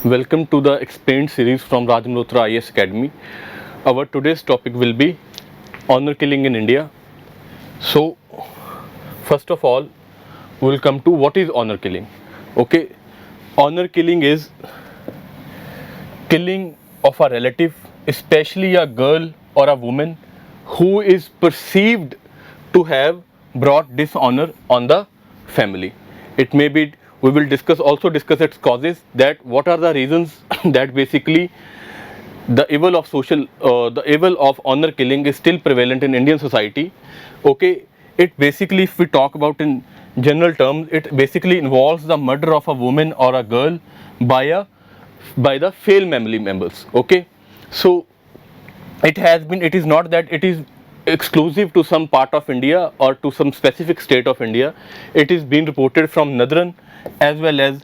Welcome to the Explained series from Raj Malhotra IAS Academy. Our today's topic will be honor killing in India. So, first of all, we will come to what is honor killing. Okay, honor killing is killing of a relative, especially a girl or a woman who is perceived to have brought dishonor on the family. It may be, we will discuss its causes, that what are the reasons that basically the the evil of honor killing is still prevalent in Indian society. Okay, it basically, if we talk about in general terms, it basically involves the murder of a woman or a girl by the failed family members. Okay, so it is not that it is exclusive to some part of India or to some specific state of India. It is being reported from northern as well as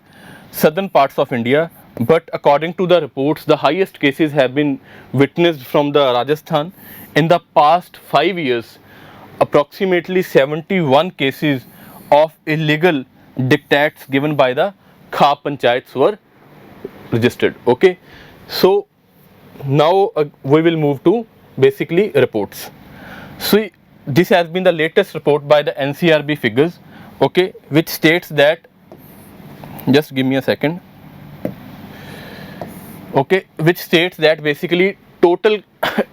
southern parts of India. But according to the reports, the highest cases have been witnessed from the Rajasthan. In the past 5 years, approximately 71 cases of illegal dictates given by the Kha Panchayats were registered. Okay, so now we will move to basically reports. So this has been the latest report by the NCRB figures, okay, which states that, just give me a second, okay, which states that basically total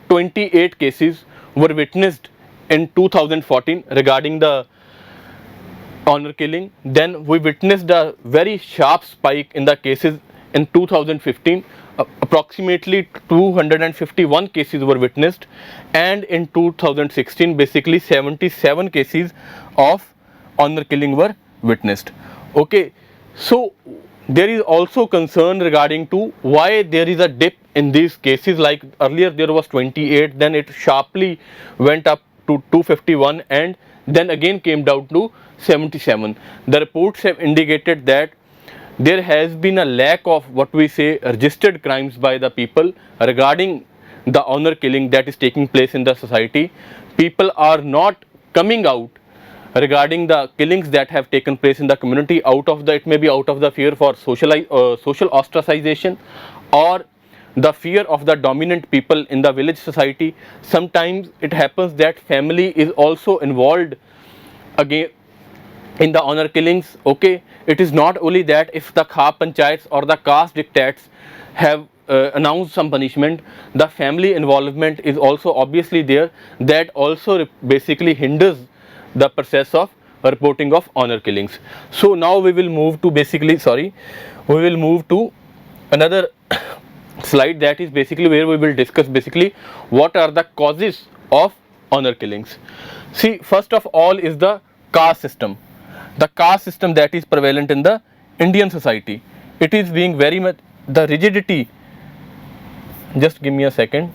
28 cases were witnessed in 2014 regarding the honor killing. Then we witnessed a very sharp spike in the cases in 2015. Approximately 251 cases were witnessed, and in 2016 basically 77 cases of honor killing were witnessed. Okay, so there is also concern regarding to why there is a dip in these cases. Like earlier there was 28, then it sharply went up to 251, and then again came down to 77. The reports have indicated that there has been a lack of what we say registered crimes by the people regarding the honor killing that is taking place in the society. People are not coming out regarding the killings that have taken place in the community out of the, it may be out of the fear for social ostracization, or the fear of the dominant people in the village society. Sometimes it happens that family is also involved again in the honor killings. Okay, it is not only that if the Kha Panchayats or the caste dictates have announced some punishment, the family involvement is also obviously there, that also basically hinders the process of reporting of honor killings. So now we will move to we will move to another slide, that is basically where we will discuss basically what are the causes of honor killings. See, first of all is the caste system. The caste system that is prevalent in the Indian society. It is being very much the rigidity, just give me a second,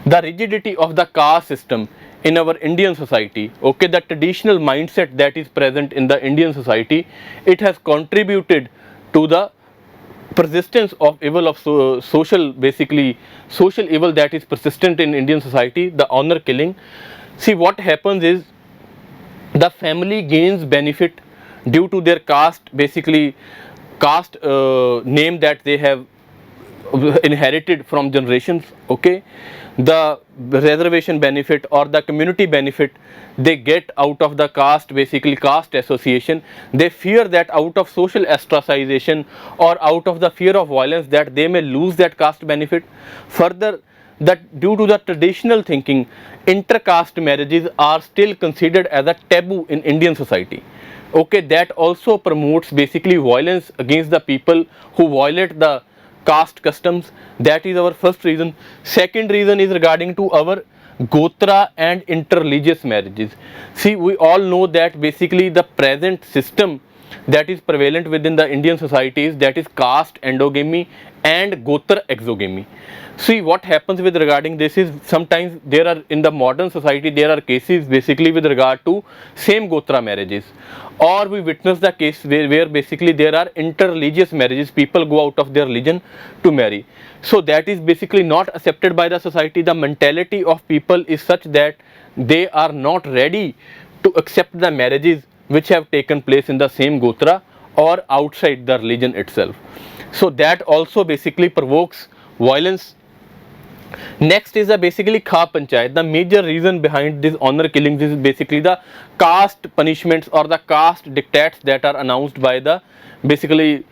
the rigidity of the caste system in our Indian society. Okay, the traditional mindset that is present in the Indian society, it has contributed to the persistence of evil of social evil that is persistent in Indian society, the honor killing. See, what happens is the family gains benefit due to their caste, basically caste name that they have inherited from generations. Okay, the reservation benefit or the community benefit they get out of the caste, basically caste association. They fear that out of social ostracization or out of the fear of violence that they may lose that caste benefit. Further, that due to the traditional thinking, intercaste marriages are still considered as a taboo in Indian society. Okay, that also promotes basically violence against the people who violate the caste customs. That is our first reason. Second reason is regarding to our Gotra and interreligious marriages. See, we all know that basically the present system that is prevalent within the Indian societies, that is caste endogamy and Gotra exogamy. See, what happens with regarding this is sometimes there are in the modern society there are cases basically with regard to same Gotra marriages, or we witness the case where basically there are interreligious marriages, people go out of their religion to marry. So that is basically not accepted by the society. The mentality of people is such that they are not ready to accept the marriages which have taken place in the same Gotra or outside the religion itself. So that also basically provokes violence. Next is the basically Kha Panchayat. The major reason behind these honor killings is basically the caste punishments or the caste dictates that are announced by the basically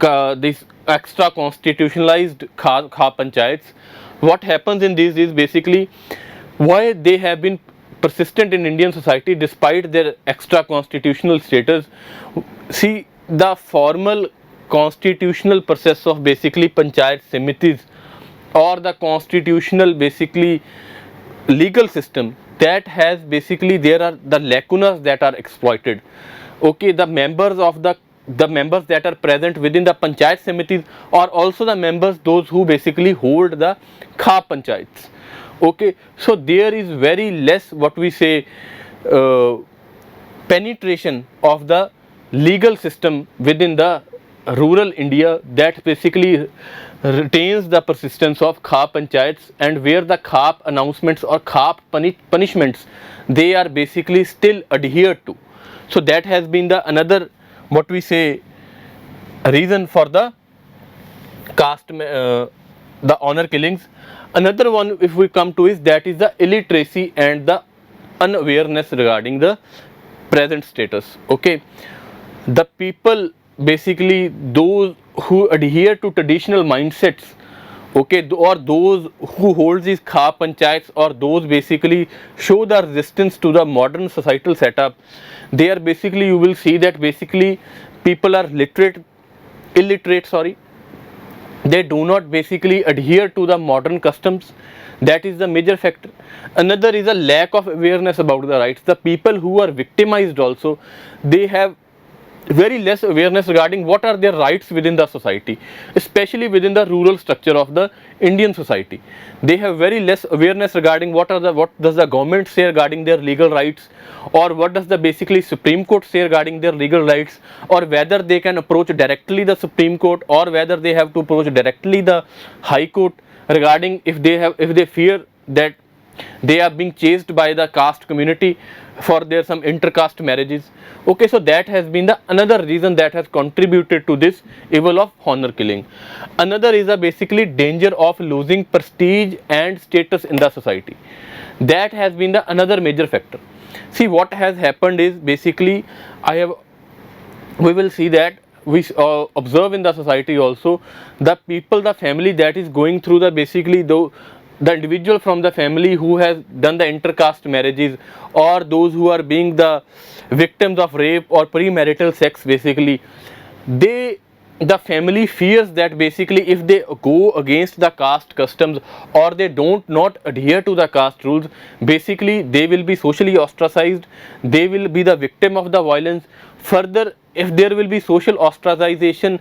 this extra constitutionalized Kha Panchayats. What happens in these is basically why they have been persistent in Indian society despite their extra constitutional status. See, the formal constitutional process of basically Panchayat Samitis or the constitutional basically legal system, that has basically there are the lacunas that are exploited. Okay, the members of the members that are present within the Panchayat Samitis are also the members those who basically hold the Kha Panchayats. Okay, so there is very less what we say penetration of the legal system within the rural India that basically retains the persistence of Kha Panchayats, and where the Kha announcements or Kha punishments they are basically still adhered to. So that has been the another what we say reason for the caste the honor killings. Another one if we come to is that is the illiteracy and the unawareness regarding the present status. Okay, the people basically those who adhere to traditional mindsets, okay, or those who hold these Kha Panchayats or those basically show the resistance to the modern societal setup, they are basically you will see that basically people are illiterate, sorry, they do not basically adhere to the modern customs. That is the major factor. Another is a lack of awareness about the rights. The people who are victimized also, they have very less awareness regarding what are their rights within the society, especially within the rural structure of the Indian society. They have very less awareness regarding what does the government say regarding their legal rights, or what does the basically Supreme Court say regarding their legal rights, or whether they can approach directly the Supreme Court or whether they have to approach directly the High Court regarding if they fear that they are being chased by the caste community for their some intercaste marriages. Okay, so that has been the another reason that has contributed to this evil of honor killing. Another is a basically danger of losing prestige and status in the society. That has been the another major factor. See, what has happened is basically we will see that we observe in the society also the people, the family that is going through the basically the individual from the family who has done the intercaste marriages, or those who are being the victims of rape or premarital sex, basically the family fears that basically if they go against the caste customs or they don't not adhere to the caste rules, basically they will be socially ostracized, they will be the victim of the violence. Further, if there will be social ostracization,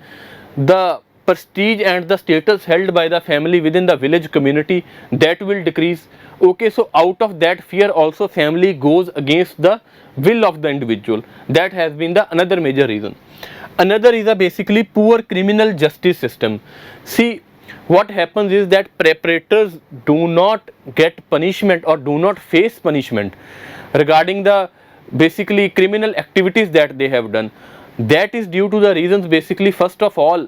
the prestige and the status held by the family within the village community, that will decrease. Okay, so out of that fear also family goes against the will of the individual. That has been the another major reason. Another is a basically poor criminal justice system. See, what happens is that perpetrators do not get punishment or do not face punishment regarding the basically criminal activities that they have done. That is due to the reasons basically, first of all,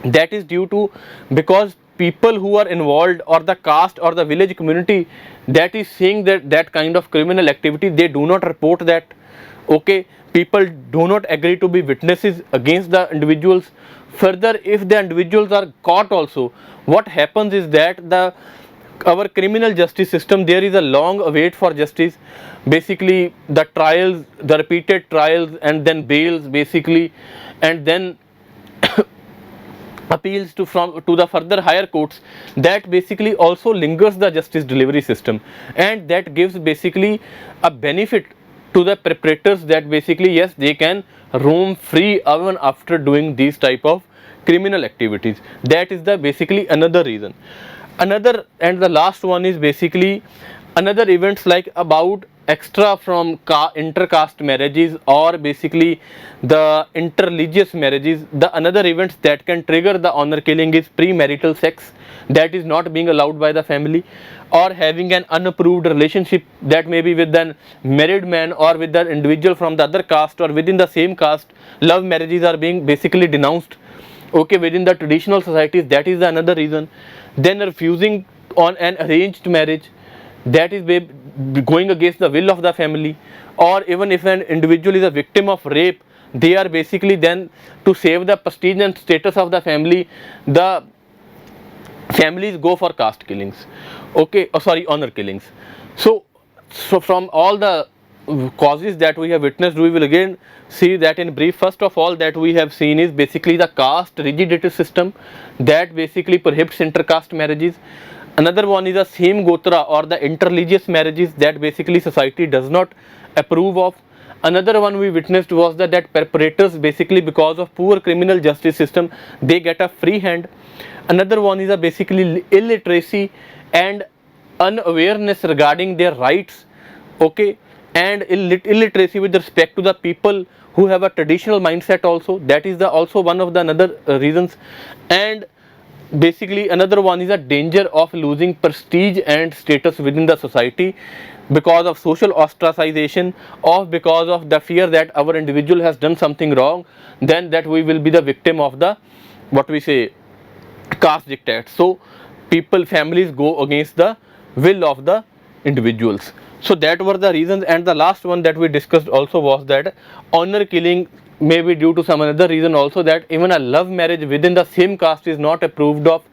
that is due to because people who are involved or the caste or the village community that is seeing that kind of criminal activity, they do not report that. Okay, people do not agree to be witnesses against the individuals. Further, if the individuals are caught also, what happens is that our criminal justice system, there is a long await for justice. Basically the trials, the repeated trials, and then bails basically, and then appeals to the further higher courts, that basically also lingers the justice delivery system, and that gives basically a benefit to the perpetrators that basically yes, they can roam free even after doing these type of criminal activities. That is the basically another reason. Another and the last one is basically another events like about extra from intercaste marriages or basically the interreligious marriages. The another events that can trigger the honor killing is premarital sex that is not being allowed by the family, or having an unapproved relationship that may be with an married man or with an individual from the other caste or within the same caste. Love marriages are being basically denounced. okay, within the traditional societies, that is another reason. Then refusing on an arranged marriage, that is going against the will of the family. Or even if an individual is a victim of rape, they are basically then, to save the prestige and status of the family, the families go for caste killings, okay, sorry, honor killings. So from all the causes that we have witnessed, we will again see that in brief. First of all, that we have seen is basically the caste rigidity system that basically prohibits intercaste marriages. Another one is the same gotra or the interreligious marriages that basically society does not approve of. Another one we witnessed was that perpetrators, basically because of poor criminal justice system, they get a free hand. Another one is a basically illiteracy and unawareness regarding their rights, okay, and illiteracy with respect to the people who have a traditional mindset also. That is the also one of the another reasons. And basically another one is a danger of losing prestige and status within the society because of social ostracization, or because of the fear that our individual has done something wrong, then that we will be the victim of the, what we say, caste diktat. So people, families go against the will of the individuals. So that were the reasons. And the last one that we discussed also was that honor killing may be due to some another reason also, that even a love marriage within the same caste is not approved of.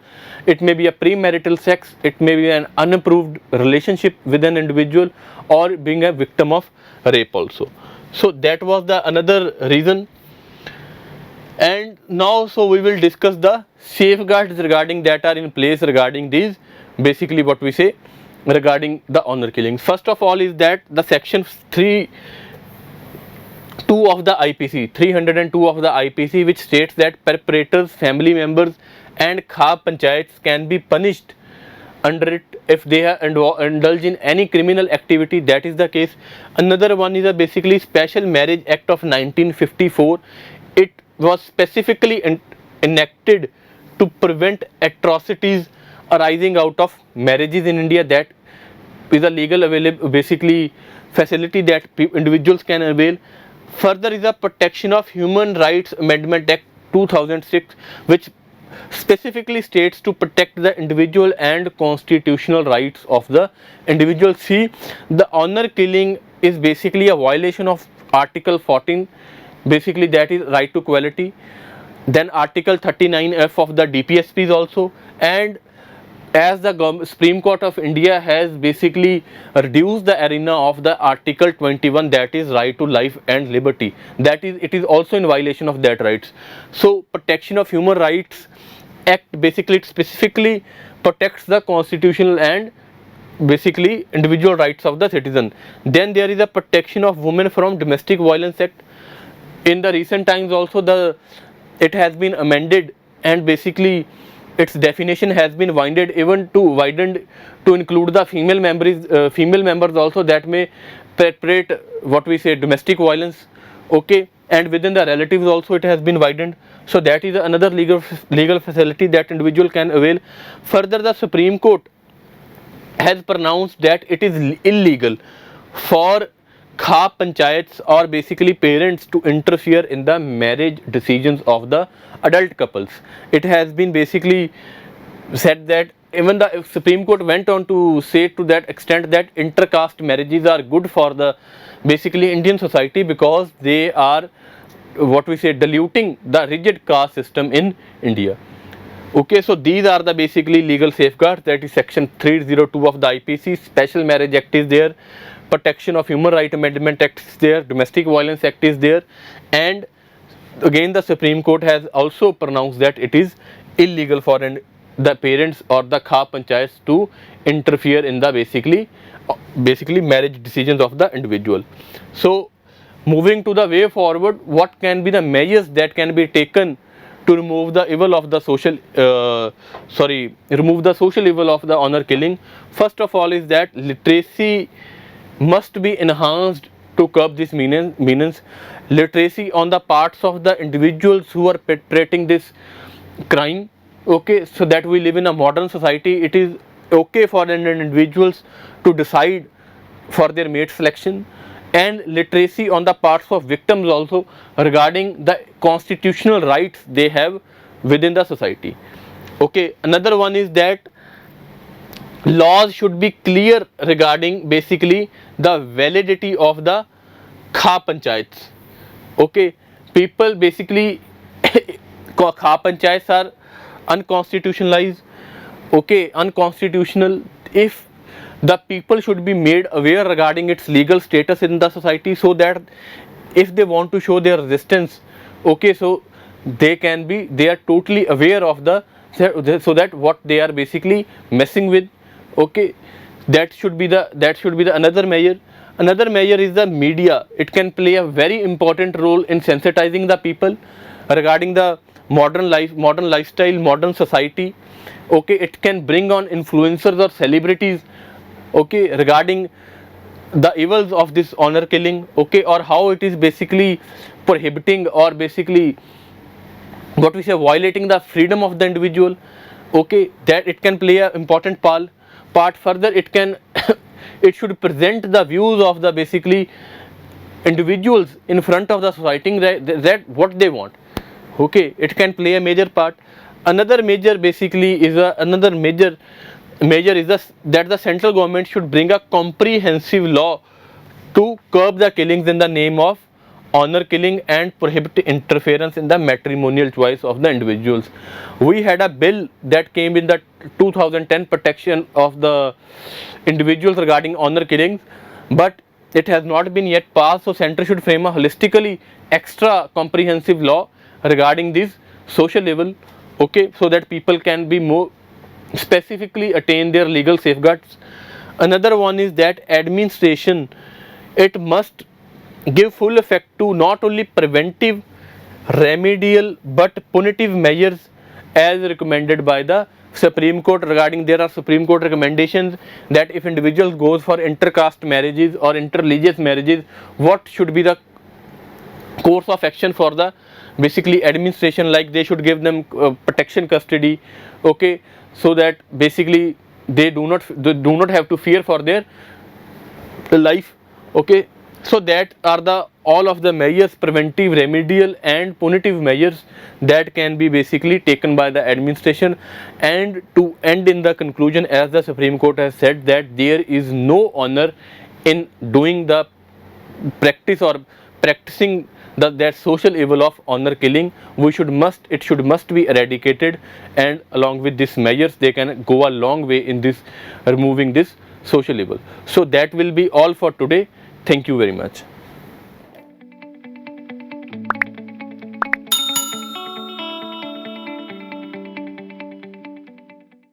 It may be a premarital sex, it may be an unapproved relationship with an individual, or being a victim of rape also. So that was the another reason. And now, so we will discuss the safeguards regarding that are in place regarding these, basically what we say regarding the honor killings. First of all is that the section 302 of the IPC, 302 of the IPC, which states that perpetrators, family members and khab panchayats can be punished under it if they have indulge in any criminal activity. That is the case. Another one is a basically Special Marriage Act of 1954. It was specifically enacted to prevent atrocities arising out of marriages in India. That is a legal available basically facility that individuals can avail. Further is the Protection of Human Rights Amendment Act 2006, which specifically states to protect the individual and constitutional rights of the individual. See, the honor killing is basically a violation of Article 14, basically that is right to equality. Then Article 39F of the DPSP is also. And as the Supreme Court of India has basically reduced the arena of the Article 21, that is right to life and liberty, that is, it is also in violation of that rights. So Protection of Human Rights Act, basically it specifically protects the constitutional and basically individual rights of the citizen. Then there is a Protection of Women from Domestic Violence Act. In the recent times also it has been amended, and basically its definition has been widened to include the female members also that may perpetrate what we say domestic violence, okay, and within the relatives also it has been widened. So that is another legal facility that individual can avail. Further, the Supreme Court has pronounced that it is illegal for khab panchayats or basically parents to interfere in the marriage decisions of the adult couples. It has been basically said that even the Supreme Court went on to say to that extent that intercaste marriages are good for the basically Indian society, because they are what we say diluting the rigid caste system in India. Okay, so these are the basically legal safeguards, that is section 302 of the IPC, Special Marriage Act is there, Protection of Human Right Amendment Act is there, Domestic Violence Act is there, and again the Supreme Court has also pronounced that it is illegal for the parents or the khab panchayats to interfere in the basically marriage decisions of the individual. So moving to the way forward, what can be the measures that can be taken to remove the evil of the social evil of the honor killing? First of all is that literacy must be enhanced to curb this menace. Literacy on the parts of the individuals who are perpetrating this crime, okay, so that we live in a modern society. It is okay for individuals to decide for their mate selection. And literacy on the parts of victims also regarding the constitutional rights they have within the society. Okay, another one is that laws should be clear regarding basically the validity of the Kha Panchayats. Okay, people basically Kha Panchayats are unconstitutionalized. Okay, unconstitutional. If the people should be made aware regarding its legal status in the society, so that if they want to show their resistance, okay, so they are totally aware of the, so that what they are basically messing with. Okay, that should be the another measure. Another measure is the media. It can play a very important role in sensitizing the people regarding the modern lifestyle, modern society. Okay, it can bring on influencers or celebrities, okay, regarding the evils of this honor killing, okay, or how it is basically prohibiting, or basically what we say, violating the freedom of the individual. Okay, that it can play an important part. Further, it can it should present the views of the basically individuals in front of the society, that what they want. Okay, it can play a major part. Another major basically is another major is that the central government should bring a comprehensive law to curb the killings in the name of honor killing and prohibit interference in the matrimonial choice of the individuals. We had a bill that came in the 2010 protection of the individuals regarding honor killings, but it has not been yet passed. So center should frame a holistically extra comprehensive law regarding this social level, okay, so that people can be more specifically attain their legal safeguards. Another one is that administration, it must give full effect to not only preventive, remedial but punitive measures as recommended by the Supreme Court. Regarding, there are Supreme Court recommendations that if individuals goes for intercaste marriages or interreligious marriages, what should be the course of action for the basically administration. Like they should give them protection custody, okay, so that basically they do not have to fear for their life. Okay, so that are the all of the measures, preventive, remedial and punitive measures, that can be basically taken by the administration. And to end in the conclusion, as the Supreme Court has said that there is no honor in doing the practice or practicing that social evil of honor killing. It should must be eradicated, and along with these measures they can go a long way in this removing this social evil. So that will be all for today. Thank you very much.